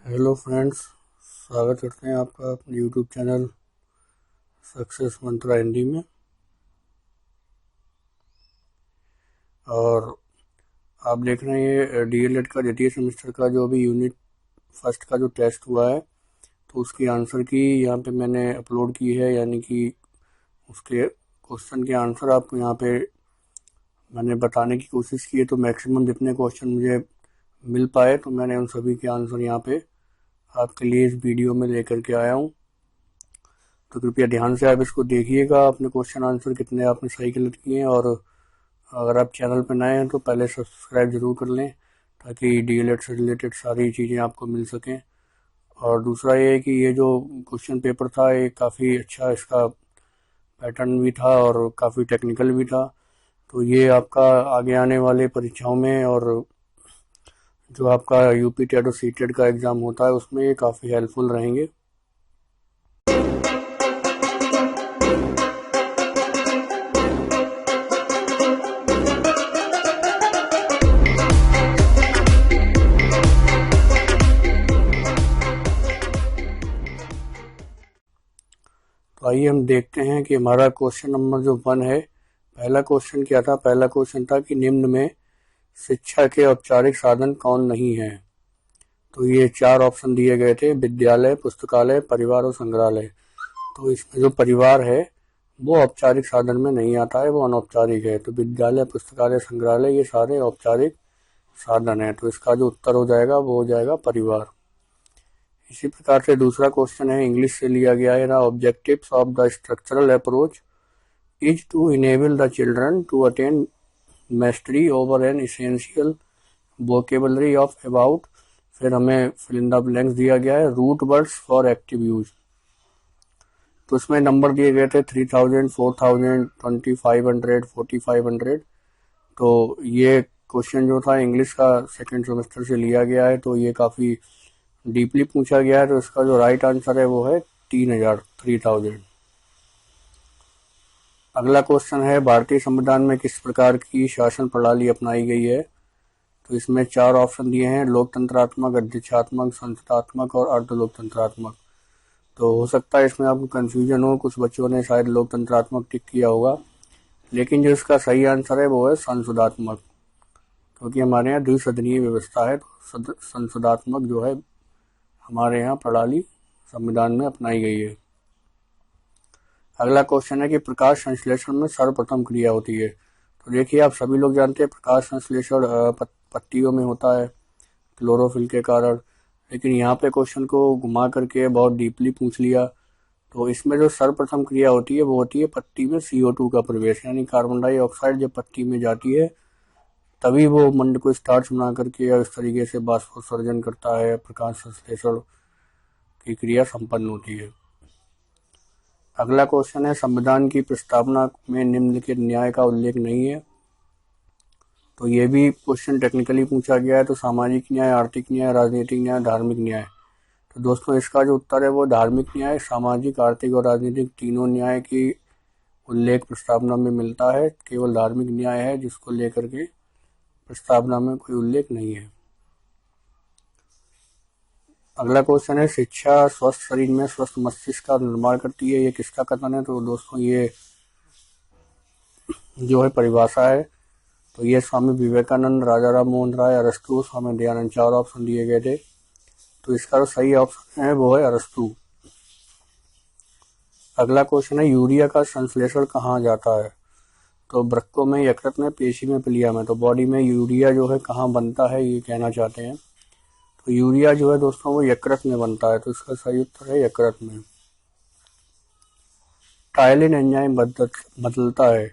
Hello friends, स्वागत करते हैं आपका अपने यूट्यूब चैनल सक्सेस मंत्रा हिंदी में। और आप देख रहे हैं ये डीएलएड का द्वितीय सेमेस्टर का जो अभी यूनिट फर्स्ट का जो टेस्ट हुआ है, तो उसकी आंसर की यहाँ पे मैंने अपलोड की है, यानी कि उसके क्वेश्चन के आंसर आपको यहाँ पे मैंने बताने की कोशिश की है। तो मैक्सिमम जितने क्वेश्चन मुझे मिल पाए तो मैंने उन सभी के आंसर यहाँ पे आपके लिए इस वीडियो में लेकर के आया हूँ। तो कृपया ध्यान से आप इसको देखिएगा, अपने क्वेश्चन आंसर कितने आपने सही गलत किए हैं। और अगर आप चैनल पर नए हैं तो पहले सब्सक्राइब जरूर कर लें, ताकि डीएलएड से रिलेटेड सारी चीज़ें आपको मिल सकें। और दूसरा ये है कि ये जो क्वेश्चन पेपर था, ये काफ़ी अच्छा इसका पैटर्न भी था और काफ़ी टेक्निकल भी था। तो ये आपका आगे आने वाले परीक्षाओं में और जो आपका यूपी टेट और सी टेट का एग्ज़ाम होता है उसमें ये काफ़ी हेल्पफुल रहेंगे। तो आइए हम देखते हैं कि हमारा क्वेश्चन नंबर जो 1 है, पहला क्वेश्चन क्या था। पहला क्वेश्चन था कि निम्न में शिक्षा के औपचारिक साधन कौन नहीं है। तो ये 4 ऑप्शन दिए गए थे: विद्यालय, पुस्तकालय, परिवार और संग्रहालय। तो इसमें जो परिवार है वो औपचारिक साधन में नहीं आता है, वो अनौपचारिक है। तो विद्यालय, पुस्तकालय, संग्रहालय ये सारे औपचारिक साधन है। तो इसका जो उत्तर हो जाएगा वो हो जाएगा परिवार। इसी प्रकार से दूसरा क्वेश्चन है, इंग्लिश से लिया गया है ना। Objectives of the structural approach is to enable the children to attain mastery over an essential vocabulary of about। फिर हमें fill in the blanks दिया गया है, root words for active use. तो इसमें नंबर दिए गए थे 3000, 4000, 2500, 4500। तो ये क्वेश्चन जो था इंग्लिश का सेकेंड सेमेस्टर से लिया गया है, तो ये काफ़ी डीपली पूछा गया है। तो इसका जो राइट आंसर है वो है 3000। अगला क्वेश्चन है, भारतीय संविधान में किस प्रकार की शासन प्रणाली अपनाई गई है। तो इसमें 4 ऑप्शन दिए हैं: लोकतंत्रात्मक, अध्यक्षात्मक, संसदात्मक और अर्धलोकतंत्रात्मक। तो हो सकता है इसमें आपको कंफ्यूजन हो, कुछ बच्चों ने शायद लोकतंत्रात्मक टिक किया होगा, लेकिन जो इसका सही आंसर है वो है संसदात्मक, क्योंकि हमारे यहाँ द्विसदनीय व्यवस्था है। तो संसदात्मक जो है हमारे यहाँ प्रणाली संविधान में अपनाई गई है। अगला क्वेश्चन है कि प्रकाश संश्लेषण में सर्वप्रथम क्रिया होती है। तो देखिए, आप सभी लोग जानते हैं प्रकाश संश्लेषण पत्तियों में होता है क्लोरोफिल के कारण, लेकिन यहाँ पे क्वेश्चन को घुमा करके बहुत डीपली पूछ लिया। तो इसमें जो सर्वप्रथम क्रिया होती है वो होती है पत्ती में CO2 का प्रवेश, यानी कार्बन डाइऑक्साइड जब पत्ती में जाती है तभी वो मंड को स्टार्च बना करके या इस तरीके से बाष्पोत्सर्जन करता है, प्रकाश संश्लेषण की क्रिया संपन्न होती है। अगला क्वेश्चन है, संविधान की प्रस्तावना में निम्नलिखित न्याय का उल्लेख नहीं है। तो ये भी क्वेश्चन टेक्निकली पूछा गया है। तो सामाजिक न्याय, आर्थिक न्याय, राजनीतिक न्याय, धार्मिक न्याय। तो दोस्तों इसका जो उत्तर है वो धार्मिक न्याय, सामाजिक, आर्थिक और राजनीतिक तीनों न्याय की उल्लेख प्रस्तावना में मिलता है। केवल धार्मिक न्याय है जिसको लेकर के प्रस्तावना में कोई उल्लेख नहीं है। अगला क्वेश्चन है, शिक्षा स्वस्थ शरीर में स्वस्थ मस्तिष्क का निर्माण करती है। ये किसका कथन है। तो दोस्तों ये जो है परिभाषा है। तो ये स्वामी विवेकानंद, राजा राम मोहन राय, अरस्तु, स्वामी दयानंद, 4 ऑप्शन दिए गए थे। तो इसका जो सही ऑप्शन है वो है अरस्तु। अगला क्वेश्चन है, यूरिया का संश्लेषण कहाँ जाता है। तो वृक्कों में, यकृत में, पेशी में, प्लिया में। तो बॉडी में यूरिया जो है कहाँ बनता है ये कहना चाहते हैं। तो यूरिया जो है दोस्तों वो यकृत में बनता है। तो इसका सही उत्तर है यकृत में। टायलिन एंजाइम बदलता है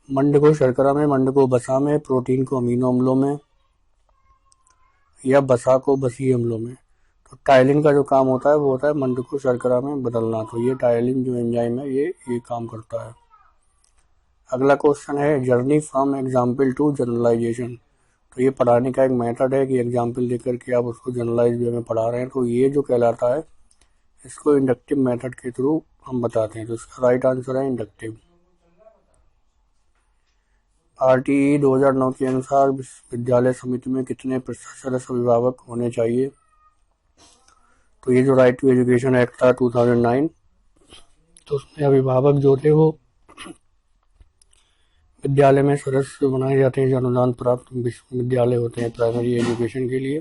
मंड को शर्करा में, मंड को वसा में, प्रोटीन को अमीनो अम्लों में या वसा को वसीय अम्लों में। तो टायलिन का जो काम होता है वो होता है मंड को शर्करा में बदलना। तो ये टायलिन जो एंजाइम है ये काम करता है। अगला क्वेश्चन है, journey from example to generalisation. तो ये पढ़ाने का एक मेथड है कि एग्जाम्पल देकर के आप उसको जनरलाइज वे में पढ़ा रहे हैं। तो ये जो कहलाता है इसको इंडक्टिव मेथड के थ्रू हम बताते हैं। तो इसका राइट आंसर है इंडक्टिव। RTE 2009 के अनुसार विद्यालय समिति में कितने प्रतिशत सदस्य अभिभावक होने चाहिए? तो ये जो राइट टू एजुकेशन एक्ट था 2009, तो उसमें अभिभावक जो थे वो विद्यालय में सदस्य बनाए जाते हैं जो अनुदान प्राप्त विद्यालय होते हैं प्राइमरी एजुकेशन के लिए।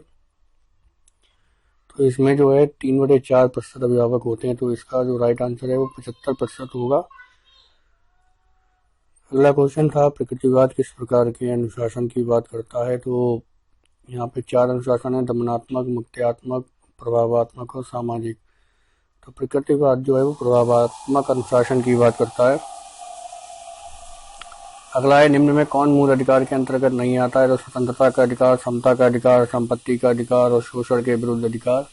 तो इसमें जो है 3/4% अभिभावक होते हैं, तो इसका जो राइट आंसर है वो 75% होगा। अगला क्वेश्चन था प्रकृतिवाद किस प्रकार के अनुशासन की बात करता है? तो यहाँ पे 4 अनुशासन है, दमनात्मक, मुक्त्यात्मक, प्रभावात्मक और सामाजिक। तो प्रकृतिवाद जो है वो प्रभावात्मक अनुशासन की बात करता है। अगला है निम्न में कौन मूल अधिकार के अंतर्गत नहीं आता है? तो स्वतंत्रता का अधिकार, समता का अधिकार, संपत्ति का अधिकार और शोषण के विरुद्ध अधिकार।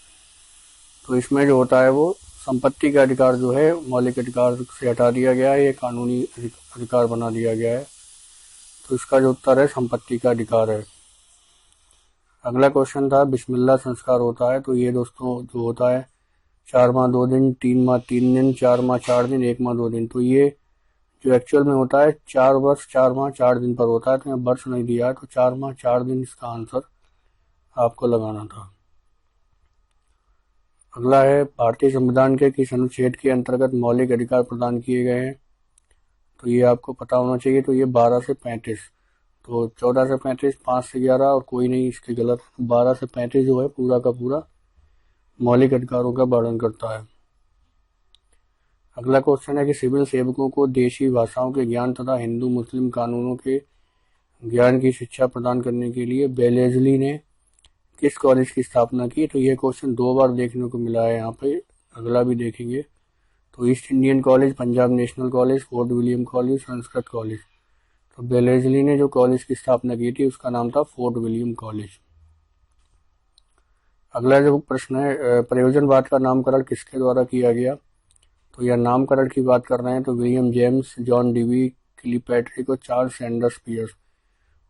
तो इसमें जो होता है वो संपत्ति का अधिकार जो है मौलिक अधिकार से हटा दिया गया है, ये कानूनी अधिकार बना दिया गया है। तो इसका जो उत्तर है संपत्ति का अधिकार है। अगला क्वेश्चन था बिस्मिल्लाह संस्कार होता है? तो ये दोस्तों जो होता है 4 माह 2 दिन, 3 माह 3 दिन, 4 माह 4 दिन, 1 माह 2 दिन। तो ये जो एक्चुअल में होता है 4 वर्ष 4 माह 4 दिन पर होता है, तो यहाँ वर्ष नहीं दिया है, तो 4 माह 4 दिन इसका आंसर आपको लगाना था। अगला है भारतीय संविधान के किस अनुच्छेद के अंतर्गत मौलिक अधिकार प्रदान किए गए हैं? तो ये आपको पता होना चाहिए। तो ये 12 से 35, तो 14 से 35, 5 से 11 और कोई नहीं इसके गलत। 12 से 35 जो है पूरा का पूरा मौलिक अधिकारों का वर्णन करता है। अगला क्वेश्चन है कि सिविल सेवकों को देशी भाषाओं के ज्ञान तथा हिंदू मुस्लिम कानूनों के ज्ञान की शिक्षा प्रदान करने के लिए बेलेजली ने किस कॉलेज की स्थापना की? तो ये क्वेश्चन 2 बार देखने को मिला है यहाँ पे, अगला भी देखेंगे। तो east Indian college, Punjab national college, fort William college, Sanskrit college. तो बेलेजली ने जो कॉलेज की स्थापना की थी उसका नाम था फोर्ट विलियम कॉलेज। अगला जो प्रश्न है प्रयोजनवाद का नामकरण किसके द्वारा किया गया? तो यह नामकरण की बात कर रहे हैं तो विलियम जेम्स, जॉन डीवी, किलीपैट्रिक और चार्ल्स सैंडर्स पियर्स।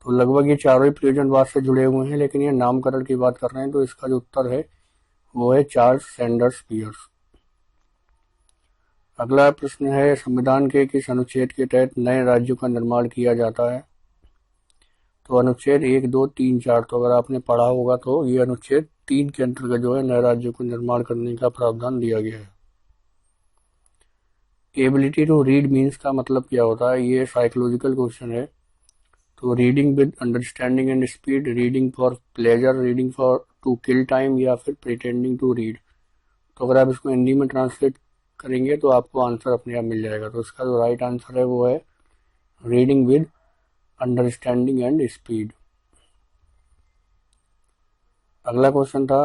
तो लगभग ये चारों ही प्रयोजनवाद से जुड़े हुए हैं, लेकिन ये नामकरण की बात कर रहे हैं, तो इसका जो उत्तर है वो है चार्ल्स सैंडर्स पियर्स। अगला प्रश्न है संविधान के किस अनुच्छेद के तहत नए राज्यों का निर्माण किया जाता है? तो अनुच्छेद 1, 2, 3, 4। तो अगर आपने पढ़ा होगा तो ये अनुच्छेद 3 के अंतर्गत जो है नए राज्यों को निर्माण करने का प्रावधान दिया गया है। एबिलिटी टू रीड मीन्स का मतलब क्या होता है? ये साइकोलॉजिकल क्वेश्चन है। तो reading with understanding and speed, reading for pleasure, reading for to kill time या फिर प्रिटेंडिंग टू रीड। तो अगर आप इसको हिंदी में ट्रांसलेट करेंगे तो आपको आंसर अपने आप मिल जाएगा। तो इसका जो राइट आंसर है वो है reading with understanding and speed. अगला क्वेश्चन था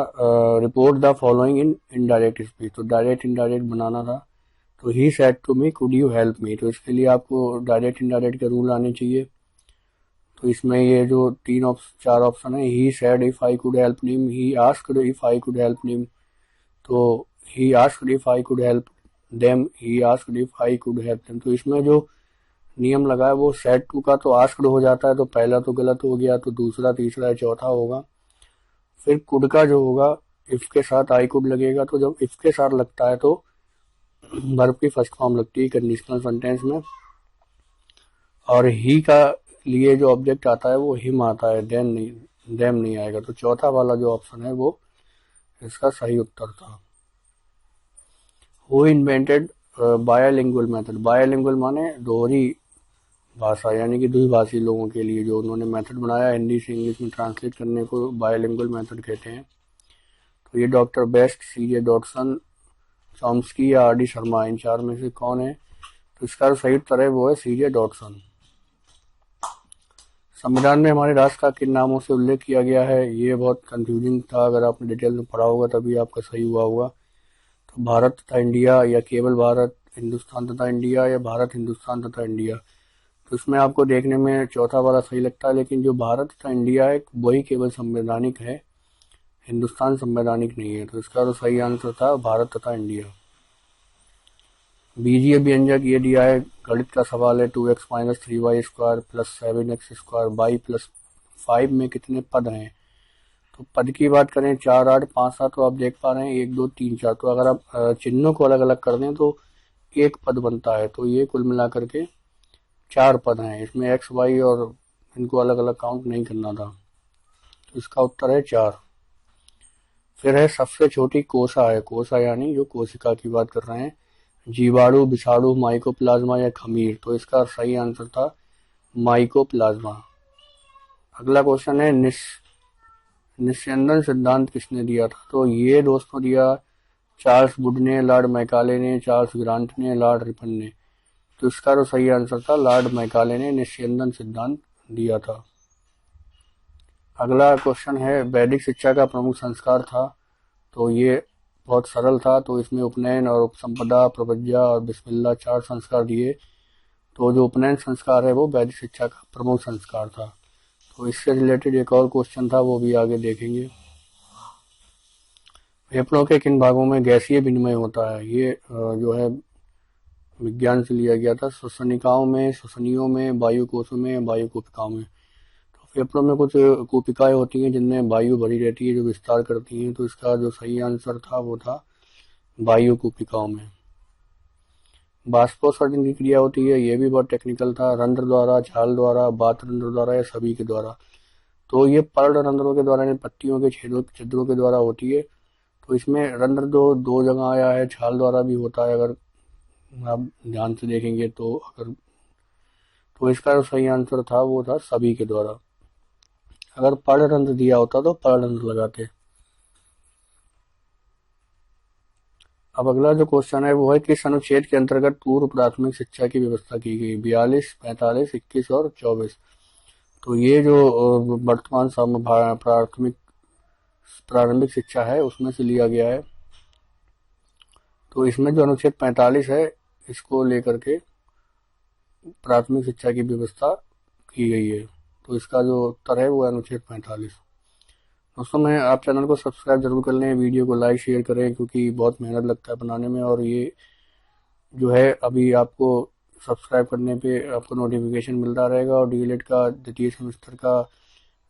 report the following in indirect speech. तो डायरेक्ट इनडायरेक्ट बनाना था। तो he said to me could you help me. तो इसके लिए आपको डायरेक्ट इनडायरेक्ट के रूल आने चाहिए। तो इसमें ये जो 4 ऑप्शन है, he said if I could help him, he asked if I could help him, तो he asked if I could help them, he asked if I could help them. तो इसमें जो नियम लगा है वो सेड टू का तो आस्क्ड हो जाता है, तो पहला तो गलत हो गया, तो दूसरा, तीसरा, चौथा होगा। फिर कुड का जो होगा इफ के साथ आई कुड लगेगा, तो जब इफ के साथ लगता है तो वर्ब की फर्स्ट फॉर्म लगती है कंडीशनल सेंटेंस में। और ही का लिए जो ऑब्जेक्ट आता है वो हिम आता है, देम नहीं आएगा। तो चौथा वाला जो ऑप्शन है वो इसका सही उत्तर था। Who invented bilingual method? Bilingual माने दोहरी भाषा, यानी कि द्विभाषी लोगों के लिए जो उन्होंने मेथड बनाया हिंदी से इंग्लिश में ट्रांसलेट करने को बायलिंगुअल मेथड कहते हैं। तो ये डॉक्टर बेस्ट, सीजे डॉटसन, चॉम्स्की या आर डी शर्मा, इन 4 में से कौन है? तो इसका सही उत्तर है वो है सीजे डॉटसन। संविधान में हमारे राष्ट्र का किन नामों से उल्लेख किया गया है? ये बहुत कंफ्यूजिंग था, अगर आपने डिटेल में पढ़ा होगा तभी आपका सही हुआ होगा। तो भारत तथा इंडिया, या केवल भारत, हिंदुस्तान तथा इंडिया, या भारत, हिंदुस्तान तथा इंडिया। तो इसमें आपको देखने में चौथा वाला सही लगता है, लेकिन जो भारत तथा इंडिया है वही केवल संवैधानिक है, हिंदुस्तान संवैधानिक नहीं है। तो इसका तो सही आंसर था भारत तथा इंडिया। बीजीय व्यंजक ये दिया है, गणित का सवाल है, 2x - 3y square plus 7x square by plus 5 में कितने पद हैं? तो पद की बात करें 4, 8, 5, 7, तो आप देख पा रहे हैं 1, 2, 3, 4। तो अगर आप चिन्हों को अलग अलग कर दें तो एक पद बनता है। तो ये कुल मिलाकर के 4 पद हैं। इसमें x, y और इनको अलग अलग काउंट नहीं करना था। तो इसका उत्तर है 4। फिर है सबसे छोटी कोसा है, कोसा यानी जो कोशिका की बात कर रहे हैं, जीवाणु, विषाणु, माइकोप्लाज्मा या खमीर। तो इसका सही आंसर था माइकोप्लाज्मा। अगला क्वेश्चन है निस्यंदन सिद्धांत किसने दिया था? तो ये दोस्तों दिया चार्ल्स वुड ने, लॉर्ड मैकाले ने, चार्ल्स ग्रांट ने, लॉर्ड रिपन ने। तो इसका तो सही आंसर था लॉर्ड मैकाले ने निस्यंदन सिद्धांत दिया था। अगला क्वेश्चन है वैदिक शिक्षा का प्रमुख संस्कार था? तो ये बहुत सरल था। तो इसमें उपनयन और उपसंपदा, प्रवज्ञा और बिस्मिल्लाह 4 संस्कार दिए। तो जो उपनयन संस्कार है वो वैदिक शिक्षा का प्रमुख संस्कार था। तो इससे रिलेटेड एक और क्वेश्चन था, वो भी आगे देखेंगे। फेफड़ों के किन भागों में गैसीय विनिमय होता है? ये जो है विज्ञान से लिया गया था। श्वसनिकाओं में, श्वसनियों में, वायु कोशों में, वायु कूपिकाओं में। तो फेफड़ों में कुछ कूपिकाएं होती हैं जिनमें वायु भरी रहती है, जो विस्तार करती हैं। तो इसका जो सही आंसर था वो था वायु कूपिकाओं में। बाष्पोत्सर्जन की क्रिया होती है, ये भी बहुत टेक्निकल था। रंध्र द्वारा, छाल द्वारा, बात रंध्र द्वारा या सभी के द्वारा? तो ये पर्ल रंध्रों के द्वारा, पट्टियों के छिद्रों के द्वारा होती है। तो इसमें रंध्र दो जगह आया है, छाल द्वारा भी होता है अगर आप ध्यान से देखेंगे तो। तो इसका जो सही आंसर था वो था सभी के द्वारा। अगर पर्णरंध्र दिया होता तो पर्णरंध्र लगाते। अब अगला जो क्वेश्चन है वो है किस अनुच्छेद के अंतर्गत पूर्व प्राथमिक शिक्षा की व्यवस्था की गई? 42, 45, 21 और 24। तो ये जो वर्तमान प्रारंभिक शिक्षा है उसमें से लिया गया है। तो इसमें जो अनुच्छेद 45 है इसको लेकर के प्राथमिक शिक्षा की व्यवस्था की गई है। तो इसका जो उत्तर है वो अनुच्छेद 45। दोस्तों मैं आप चैनल को सब्सक्राइब जरूर कर लें, वीडियो को लाइक शेयर करें, क्योंकि बहुत मेहनत लगता है बनाने में। और ये जो है अभी आपको सब्सक्राइब करने पे आपको नोटिफिकेशन मिलता रहेगा। और डीएलएड का द्वितीय सेमेस्टर का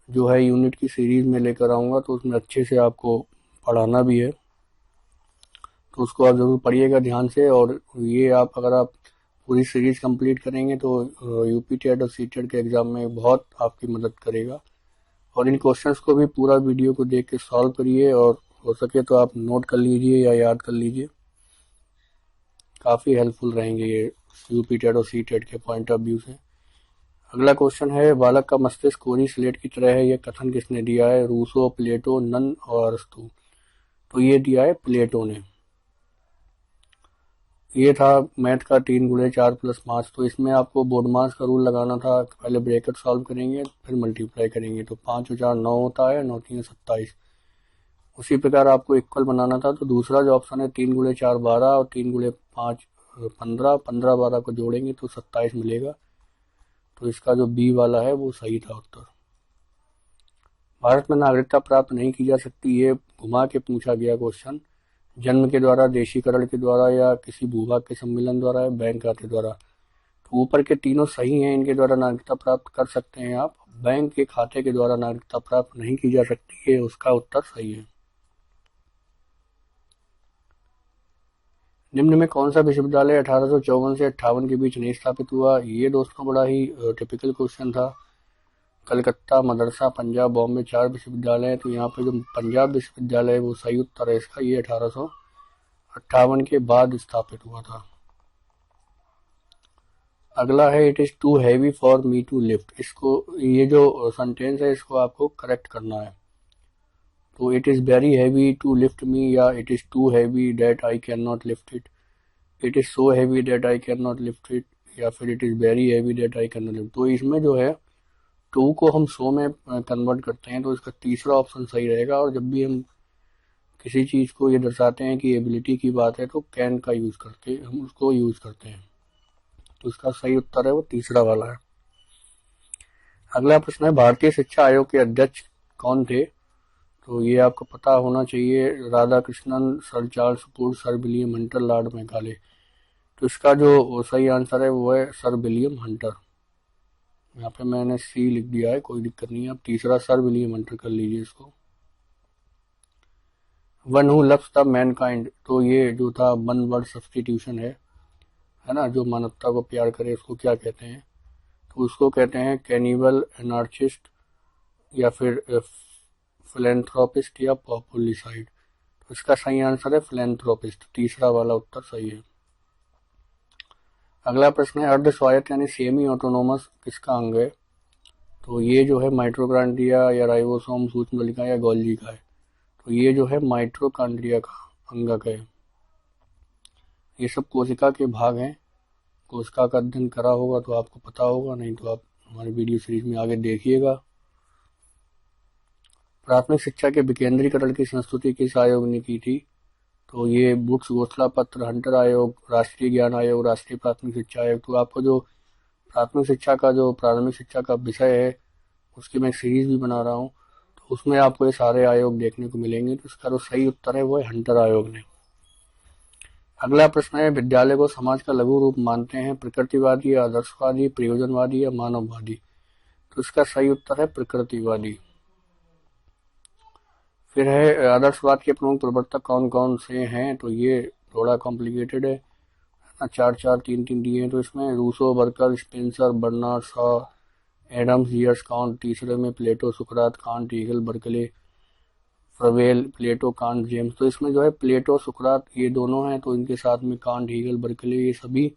जो है यूनिट की सीरीज में लेकर आऊँगा, तो उसमें अच्छे से आपको पढ़ाना भी है। तो उसको आप ज़रूर पढ़िएगा ध्यान से। और ये अगर आप पूरी सीरीज कंप्लीट करेंगे तो यूपी टेट और सीटेट के एग्ज़ाम में बहुत आपकी मदद करेगा। और इन क्वेश्चंस को भी पूरा वीडियो को देख के सॉल्व करिए, और हो सके तो आप नोट कर लीजिए या याद कर लीजिए, काफ़ी हेल्पफुल रहेंगे ये यूपी टेट और सीटेट के पॉइंट ऑफ व्यू से। अगला क्वेश्चन है बालक का मस्तिष्क कोरी स्लेट की तरह है, यह कथन किसने दिया है? रूसो, प्लेटो, नन और अरस्तु। तो ये दिया है प्लेटो ने। ये था मैथ का 3 × 4 + 5। तो इसमें आपको बोडमास का रूल लगाना था। पहले ब्रैकेट सॉल्व करेंगे फिर मल्टीप्लाई करेंगे। तो 5 और 4 9 होता है, 9 3 27। उसी प्रकार आपको इक्वल बनाना था। तो दूसरा जो ऑप्शन है 3 × 4 12 और 3 × 5 15, 15 12 को जोड़ेंगे तो 27 मिलेगा। तो इसका जो बी वाला है वो सही था उत्तर। भारत में नागरिकता प्राप्त नहीं की जा सकती, ये घुमा के पूछा गया क्वेश्चन। जन्म के द्वारा, देशीकरण के द्वारा, या किसी भूभाग के सम्मेलन द्वारा, या बैंक खाते द्वारा। तो ऊपर के तीनों सही हैं, इनके द्वारा नागरिकता प्राप्त कर सकते हैं आप। बैंक के खाते के द्वारा नागरिकता प्राप्त नहीं की जा सकती है, उसका उत्तर सही है। निम्न में कौन सा विश्वविद्यालय 1854 से 58 के बीच नहीं स्थापित हुआ? ये दोस्तों बड़ा ही टिपिकल क्वेश्चन था। कलकत्ता, मदरसा, पंजाब, बॉम्बे 4 विश्वविद्यालय हैं। तो यहाँ पे जो पंजाब विश्वविद्यालय है वो सही उत्तर है इसका। ये 1858 के बाद स्थापित हुआ था। अगला है it is too heavy for me to lift. इसको, ये जो सेंटेंस है इसको आपको करेक्ट करना है। तो it is very heavy to lift me, या it is too heavy that I can not lift it, it is so heavy that I can not lift it, या फिर it is very heavy that I can not lift. तो इसमें जो है to को हम सो में कन्वर्ट करते हैं, तो इसका तीसरा ऑप्शन सही रहेगा। और जब भी हम किसी चीज़ को ये दर्शाते हैं कि एबिलिटी की बात है तो कैन का यूज़ करके हम उसको यूज़ करते हैं। तो इसका सही उत्तर है वो तीसरा वाला है। अगला प्रश्न है भारतीय शिक्षा आयोग के अध्यक्ष कौन थे? तो ये आपको पता होना चाहिए। Radha Krishnan, sir Charles Wood, sir William Hunter, Lord Macaulay. तो इसका जो सही आंसर है वो है सर विलियम हंटर। यहाँ पे मैंने सी लिख दिया है, कोई दिक्कत नहीं है। आप तीसरा सर विलियम हंटर कर लीजिए इसको। One who loves the Mankind, तो ये जो था वन वर्ड सब्सटीट्यूशन है ना, जो मानवता को प्यार करे उसको क्या कहते हैं? तो उसको कहते हैं कैनिबल, एनार्चिस्ट या फिर फिलेंथ्रोपिस्ट या पॉपुलिसाइड। तो इसका सही आंसर है फिलेंथ्रोपिस्ट, तीसरा वाला उत्तर सही है। अगला प्रश्न है अर्ध स्वायत्त यानी सेमी ऑटोनोमस किसका अंग है? तो ये जो है माइटोकॉन्ड्रिया या राइबोसोम, सूक्ष्म नलिका या गोल्गी का है। तो ये जो है माइटोकॉन्ड्रिया का अंगक है। ये सब कोशिका के भाग हैं। कोशिका का अध्ययन करा होगा तो आपको पता होगा, नहीं तो आप हमारी वीडियो सीरीज में आगे देखिएगा। प्राथमिक शिक्षा के विकेंद्रीकरण की संस्तुति किस आयोग ने की थी? तो ये बुक्स घोषणा पत्र, हंटर आयोग, राष्ट्रीय ज्ञान आयोग, राष्ट्रीय प्राथमिक शिक्षा आयोग। तो आपको जो प्राथमिक शिक्षा का जो प्रारंभिक शिक्षा का विषय है उसकी मैं सीरीज भी बना रहा हूँ, तो उसमें आपको ये सारे आयोग देखने को मिलेंगे। तो इसका जो सही उत्तर है वो है हंटर आयोग ने। अगला प्रश्न है विद्यालय को समाज का लघु रूप मानते हैं प्रकृतिवादी, आदर्शवादी, प्रयोजनवादी या मानववादी? तो इसका सही उत्तर है प्रकृतिवादी। फिर है आदर्शवाद के प्रमुख प्रवर्तक कौन कौन से हैं? तो ये थोड़ा कॉम्प्लिकेटेड है, 4-4-3-3 दिए हैं। तो इसमें Rousseau, Berkeley, Spencer, Bernard Shaw, Adams, जियर्स, कांट। तीसरे में प्लेटो, सुकरात, Kant, Hegel, Berkeley, Froebel, Plato, Kant, James. तो इसमें जो है प्लेटो, सुकरात ये दोनों हैं, तो इनके साथ में कांट, हीगल, बर्कले ये सभी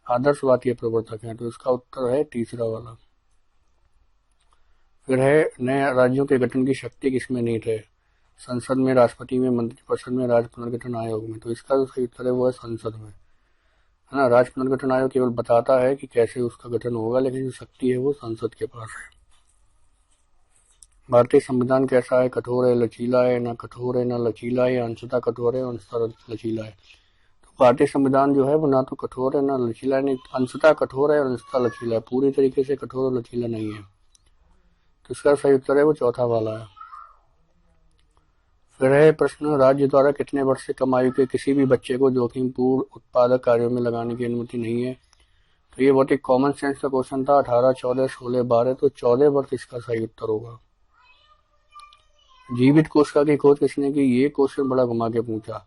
आदर्शवाद के प्रवर्तक हैं। तो इसका उत्तर है तीसरा वाला। फिर है नए राज्यों के गठन की शक्ति किसमें निहित है? संसद में, राष्ट्रपति में, मंत्रिपरिषद में, राज्य पुनर्गठन आयोग में? तो इसका जो सही उत्तर है वो है संसद में, है ना। राज्य पुनर्गठन आयोग केवल बताता है कि कैसे उसका गठन होगा, लेकिन जो शक्ति है वो संसद के पास है। भारतीय संविधान कैसा है? कठोर है, लचीला है, ना कठोर है ना लचीला है, अंशतः कठोर है, अंशतः लचीला है? तो भारतीय संविधान जो है वो ना तो कठोर है ना लचीला है, नहीं अंशतः कठोर है और अंशतः लचीला है, पूरी तरीके से कठोर और लचीला नहीं है। तो इसका सही उत्तर है वो चौथा वाला है। फिर है प्रश्न राज्य द्वारा कितने वर्ष से कम आयु के किसी भी बच्चे को जोखिमपूर्ण उत्पादक कार्यों में लगाने की अनुमति नहीं है? तो ये बहुत ही कॉमन सेंस का क्वेश्चन था। 18, 14, 16, 12। तो 14 वर्ष इसका सही उत्तर होगा। जीवित कोशिका की खोज किसने की? ये क्वेश्चन बड़ा घुमा के पूछा।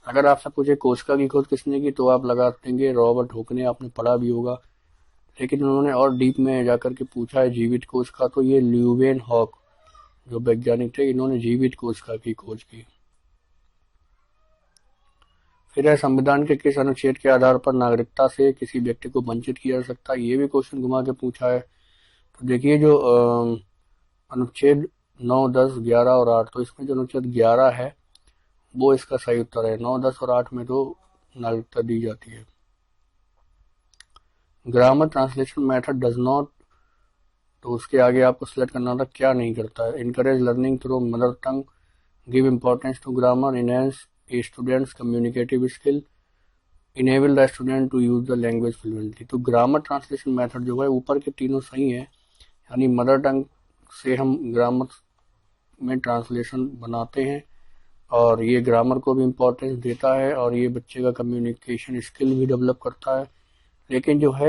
अगर आपसे पूछे कोशिका की खोज किसने की तो आप लगा देंगे रॉबर्ट हुक ने, आपने पढ़ा भी होगा। लेकिन उन्होंने और डीप में जाकर के पूछा है जीवित कोशिका, तो ये ल्यूवेन हॉक जो वैज्ञानिक थे इन्होंने जीवित कोशिका की खोज की। फिर है संविधान के किस अनुच्छेद के आधार पर नागरिकता से किसी व्यक्ति को वंचित किया जा सकता है? ये भी क्वेश्चन घुमा के पूछा है। तो देखिए जो अनुच्छेद 9, 10, 11 और 8, तो इसमें जो अनुच्छेद 11 है वो इसका सही उत्तर है। 9, 10 और 8 में तो नागरिकता दी जाती है। Grammar translation method does not, तो उसके आगे आपको सिलेक्ट करना था क्या नहीं करता है। Encourage learning through mother tongue, give importance to grammar, enhance a students communicative skill, enable the student to use the language fluently. तो ग्रामर ट्रांसलेशन मेथड जो है ऊपर के तीनों सही है, यानी मदर टंग से हम ग्रामर में ट्रांसलेशन बनाते हैं और ये ग्रामर को भी इम्पोर्टेंस देता है और ये बच्चे का कम्युनिकेशन स्किल भी डेवलप करता है। लेकिन जो है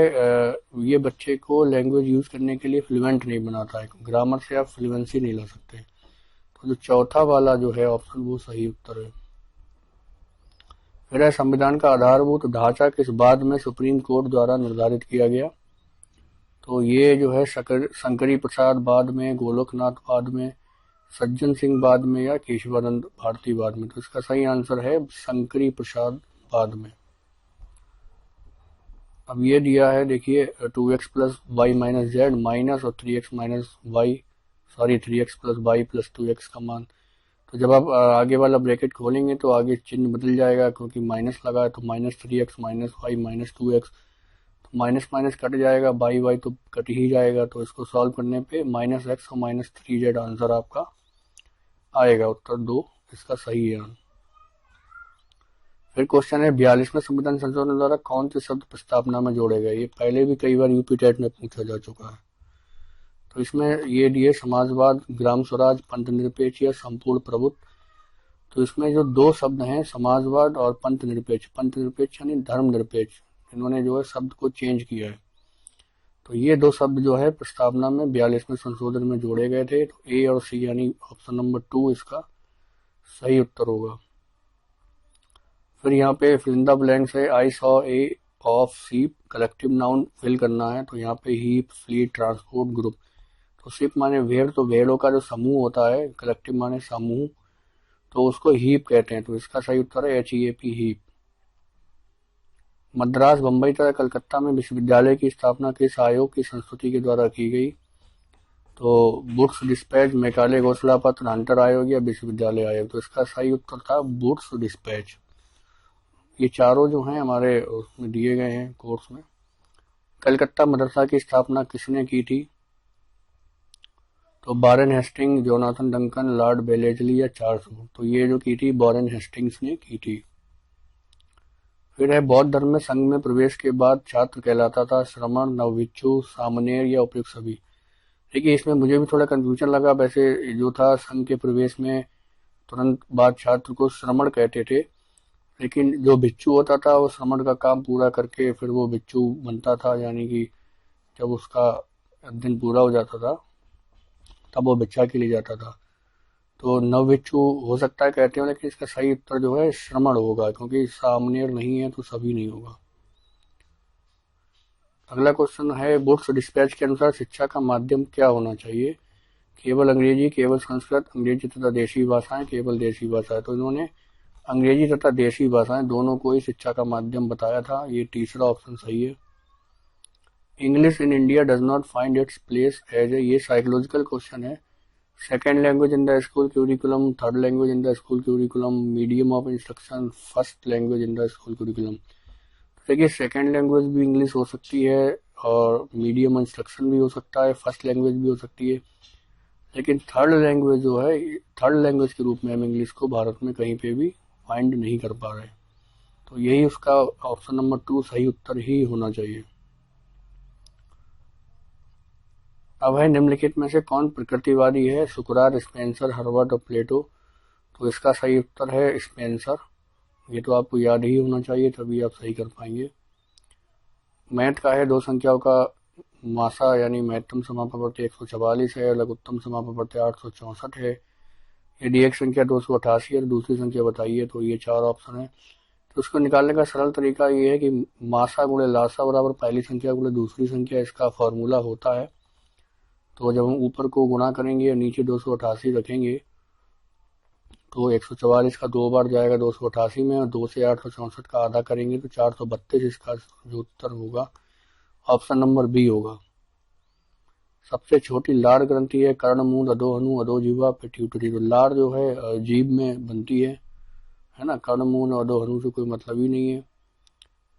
ये बच्चे को लैंग्वेज यूज करने के लिए फ्लुएंट नहीं बनाता है। ग्रामर से आप फ्लुएंसी नहीं ला सकते। तो जो चौथा वाला जो है ऑप्शन वो सही उत्तर है। फिर है संविधान का आधारभूत ढांचा किस बाद में सुप्रीम कोर्ट द्वारा निर्धारित किया गया? तो ये जो है शंकरी प्रसाद बाद में, गोलोकनाथ बाद में, सज्जन सिंह बाद में या केशवानंद भारती बाद में? तो इसका सही आंसर है शंकरी प्रसाद बाद में। अब ये दिया है देखिए 2x plus Y minus Z minus और 3x minus Y, sorry 3x plus Y plus 2x का मान। तो जब आप आगे वाला ब्रैकेट खोलेंगे तो आगे चिन्ह बदल जाएगा, क्योंकि माइनस लगा है तो -3x minus Y minus 2x, तो माइनस माइनस कट जाएगा, बाई वाई तो कट ही जाएगा। तो इसको सॉल्व करने पे -x और -3z आंसर आपका आएगा। उत्तर 2 इसका सही है। फिर क्वेश्चन है 42वें संविधान संशोधन द्वारा कौन से शब्द प्रस्तावना में जोड़े गए? ये पहले भी कई बार यूपी टेट में पूछा जा चुका है। तो इसमें ये दिए समाजवाद, ग्राम स्वराज, पंथ निरपेक्ष या संपूर्ण प्रभुत्व। तो इसमें जो दो शब्द हैं समाजवाद और पंथ निरपेक्ष यानी धर्म निरपेक्ष, इन्होंने जो है शब्द को चेंज किया है। तो ये दो शब्द जो है प्रस्तावना में 42वें संशोधन में जोड़े गए थे। तो ए और सी यानी ऑप्शन नंबर 2 इसका सही उत्तर होगा। फिर यहाँ पे फिल इन द ब्लैंक्स है I saw a of ship, collective noun फिल करना है, तो यहाँ पे हीप, फ्लीट, ट्रांसपोर्ट, ग्रुप। तो शिप माने भेड़, तो भेड़ों का जो समूह होता है, कलेक्टिव माने समूह, तो उसको हीप कहते हैं, तो इसका सही उत्तर है HEAP, हीप। मद्रास, बम्बई तथा कलकत्ता में विश्वविद्यालय की स्थापना किस आयोग की संस्तुति के द्वारा की गई? तो बुक्स डिस्पैच, मैकाले घोषणा पत्र, हंटर आयोग या विश्वविद्यालय आयोग। तो इसका सही उत्तर था बुक्स डिस्पैच। ये चारों जो हैं हमारे उसमें दिए गए हैं कोर्स में। कलकत्ता मदरसा की स्थापना किसने की थी? तो Warren Hasting, Jonathan Duncan, Lord Wellesley या चार्ल्स वुड। तो ये जो की थी वारेन हेस्टिंग्स ने की थी। फिर है बौद्ध धर्म में संघ में प्रवेश के बाद छात्र कहलाता था श्रमण, नवभिक्षु, सामनेर या उपयुक्त सभी। देखिए इसमें मुझे भी थोड़ा कंफ्यूजन लगा। वैसे जो था संघ के प्रवेश में तुरंत बाद छात्र को श्रमण कहते थे, लेकिन जो भिक्षु होता था वो श्रमण का काम पूरा करके फिर वो भिक्षु बनता था, यानी कि जब उसका दिन पूरा हो जाता था तब वो भिक्षा के लिए जाता था। तो नवभिक्षु हो सकता है कहते हो, लेकिन इसका सही उत्तर जो है श्रमण होगा, क्योंकि सामनेर नहीं है तो सभी नहीं होगा। अगला क्वेश्चन है बुक्स डिस्पैच के अनुसार शिक्षा का माध्यम क्या होना चाहिए? केवल अंग्रेजी, केवल संस्कृत, अंग्रेजी तथा देशी भाषाएं, केवल देशी भाषाएं। तो इन्होंने अंग्रेजी तथा देशी भाषाएं दोनों को ही शिक्षा का माध्यम बताया था। ये तीसरा ऑप्शन सही है। English in India does not find its place as a, ये साइकोलॉजिकल क्वेश्चन है। Second language in the school curriculum, third language in the school curriculum, medium of instruction, first language in the school curriculum. देखिए second language भी English हो सकती है और medium instruction भी हो सकता है, फर्स्ट लैंग्वेज भी हो सकती है, लेकिन थर्ड लैंग्वेज जो है, थर्ड लैंग्वेज के रूप में हम इंग्लिश को भारत में कहीं पे भी फाइंड नहीं कर पा रहे। तो यही उसका ऑप्शन नंबर 2 सही उत्तर ही होना चाहिए। अब है निम्नलिखित में से कौन प्रकृतिवादी है? सुकरात, स्पेंसर, हर्बर्ट और प्लेटो। तो इसका सही उत्तर है स्पेंसर। ये तो आपको याद ही होना चाहिए, तभी आप सही कर पाएंगे। मैथ का है दो संख्याओं का मासा यानी महत्तम समापवर्ती 144 है, लघुत्तम समापवर्ती 864 है। यदि एक संख्या 288 है तो दूसरी संख्या बताइए। तो ये 4 ऑप्शन है। तो उसको निकालने का सरल तरीका ये है कि मासा गुणे लासा बराबर पहली संख्या गुणे दूसरी संख्या, इसका फॉर्मूला होता है। तो जब हम ऊपर को गुणा करेंगे और नीचे 288 रखेंगे तो 144 का 2 बार जाएगा 288 में, और 2 से 864 का आधा करेंगे तो 432। इसका जो उत्तर होगा ऑप्शन नंबर बी होगा। सबसे छोटी लार ग्रंथि है कर्णमूल, अधोहनु, अधोजिह्वा, पिट्यूटरी। तो लार जो है जीभ में बनती है ना। कर्णमूल और अधोहनु से कोई मतलब ही नहीं है,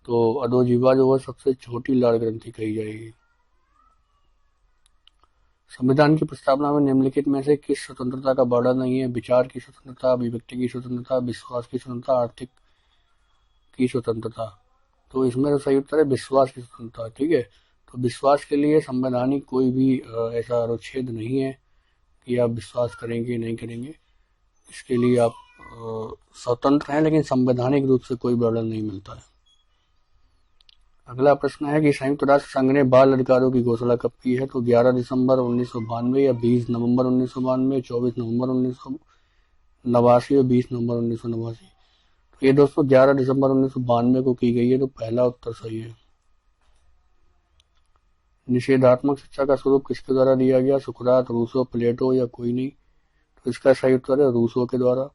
तो अधोजिह्वा जो है सबसे छोटी लार ग्रंथि कही जाएगी। संविधान की प्रस्तावना में निम्नलिखित में से किस स्वतंत्रता का वर्णन नहीं है? विचार की स्वतंत्रता, अभिव्यक्ति की स्वतंत्रता, विश्वास की स्वतंत्रता, आर्थिक की स्वतंत्रता। तो इसमें तो सही उत्तर है विश्वास की स्वतंत्रता। ठीक है, तो विश्वास के लिए संवैधानिक कोई भी ऐसा अनुच्छेद नहीं है कि आप विश्वास करेंगे नहीं करेंगे। इसके लिए आप स्वतंत्र हैं, लेकिन संवैधानिक रूप से कोई वर्णन नहीं मिलता है। अगला प्रश्न है कि संयुक्त राष्ट्र संघ ने बाल अधिकारों की घोषणा कब की है? तो 11 दिसंबर 1992 या 20 नवंबर 1992, 24 नवंबर 1989 और 20 नवंबर 1989। तो ये दोस्तों 11 दिसंबर 1992 को की गई है, तो पहला उत्तर सही है। निषेधात्मक शिक्षा का स्वरूप किसके द्वारा दिया गया? सुकरात, रूसो, प्लेटो या कोई नहीं। तो इसका सही उत्तर है रूसो के द्वारा।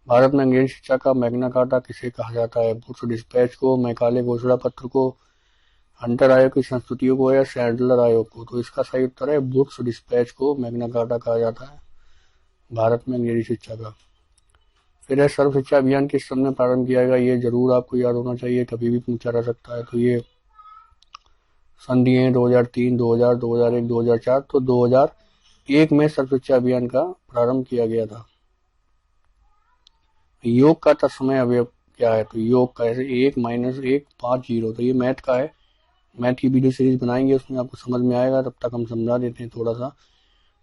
भारत में अंग्रेजी शिक्षा का मैग्ना कार्टा किसे कहा जाता है? बुक्स डिस्पैच को, मैकाले घोषणा पत्र को, हंटर आयोग की संस्तुतियों को या सैडलर आयोग को। तो इसका सही उत्तर है बुक्स डिस्पैच को मैग्ना कार्टा कहा जाता है भारत में अंग्रेजी शिक्षा का। फिर है सर्व शिक्षा अभियान किस सन में प्रारंभ किया गया? ये जरूर आपको याद होना चाहिए, कभी भी पूछा जा सकता है। तो ये सन दिए 2003, 2000, 2001, 2004। तो 2001 में सर्व शिक्षा अभियान का प्रारंभ किया गया था। योग का तत्समय अवयव क्या है? तो योग का ऐसे 1 - 1 5 0। तो ये मैथ का है, मैथ की वीडियो सीरीज बनाएंगे, उसमें आपको समझ में आएगा। तब तक हम समझा देते हैं थोड़ा सा।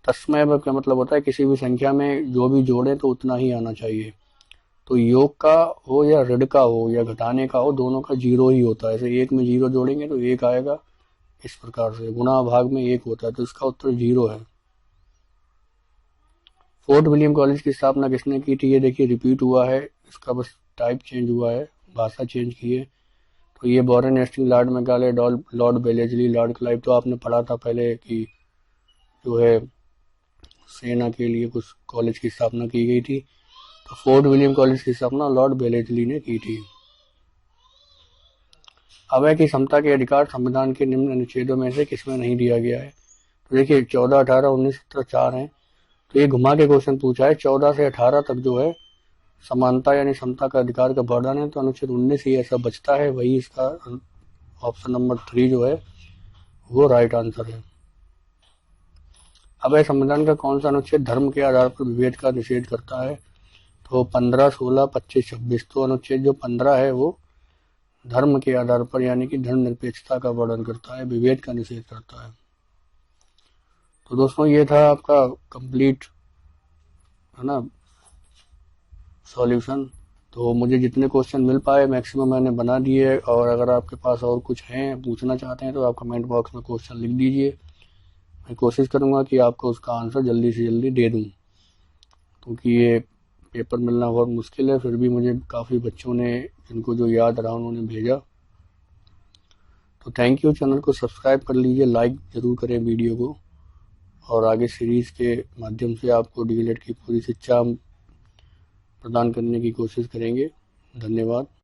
तत्समय अवयव का मतलब होता है किसी भी संख्या में जो भी जोड़े तो उतना ही आना चाहिए। तो योग का हो या ऋण का हो या घटाने का हो, दोनों का 0 ही होता है। ऐसे 1 में 0 जोड़ेंगे तो 1 आएगा, इस प्रकार से गुणा भाग में 1 होता है, तो इसका उत्तर 0 है। फोर्ट विलियम कॉलेज की स्थापना किसने की थी? ये देखिए रिपीट हुआ है, इसका बस टाइप चेंज हुआ है, भाषा चेंज की है। तो ये Warren Hasting, Lord Macaulay, Lord Wellesley, Lord Clive, तो आपने पढ़ा था पहले कि जो है सेना के लिए कुछ कॉलेज की स्थापना की गई थी। तो फोर्ट विलियम कॉलेज की स्थापना लॉर्ड बेलेजली ने की थी। अवय की समता के अधिकार संविधान के निम्न अनुच्छेदों में से किसमें नहीं दिया गया है? तो देखिए 14, 18, 19, 17, 4 हैं। तो ये घुमा के क्वेश्चन पूछा है। 14 से 18 तक जो है समानता यानी समता का अधिकार का वर्णन है, तो अनुच्छेद 19 ही ऐसा बचता है, वही इसका ऑप्शन नंबर 3 जो है वो राइट आंसर है। अब संविधान का कौन सा अनुच्छेद धर्म के आधार पर विभेद का निषेध करता है? तो 15, 16, 25, 26। तो अनुच्छेद जो 15 है वो धर्म के आधार पर यानी कि धर्मनिरपेक्षता का वर्णन करता है, विभेद का निषेध करता है। तो दोस्तों ये था आपका कंप्लीट, है ना, सॉल्यूशन। तो मुझे जितने क्वेश्चन मिल पाए मैक्सिमम मैंने बना दिए, और अगर आपके पास और कुछ हैं पूछना चाहते हैं तो आप कमेंट बॉक्स में क्वेश्चन लिख दीजिए। मैं कोशिश करूंगा कि आपको उसका आंसर जल्दी से जल्दी दे दूं, क्योंकि ये पेपर मिलना बहुत मुश्किल है। फिर भी मुझे काफ़ी बच्चों ने, जिनको जो याद रहा, उन्होंने भेजा। तो थैंक यू। चैनल को सब्सक्राइब कर लीजिए, लाइक ज़रूर करें वीडियो को, और आगे सीरीज़ के माध्यम से आपको डीएलएड की पूरी शिक्षा प्रदान करने की कोशिश करेंगे। धन्यवाद।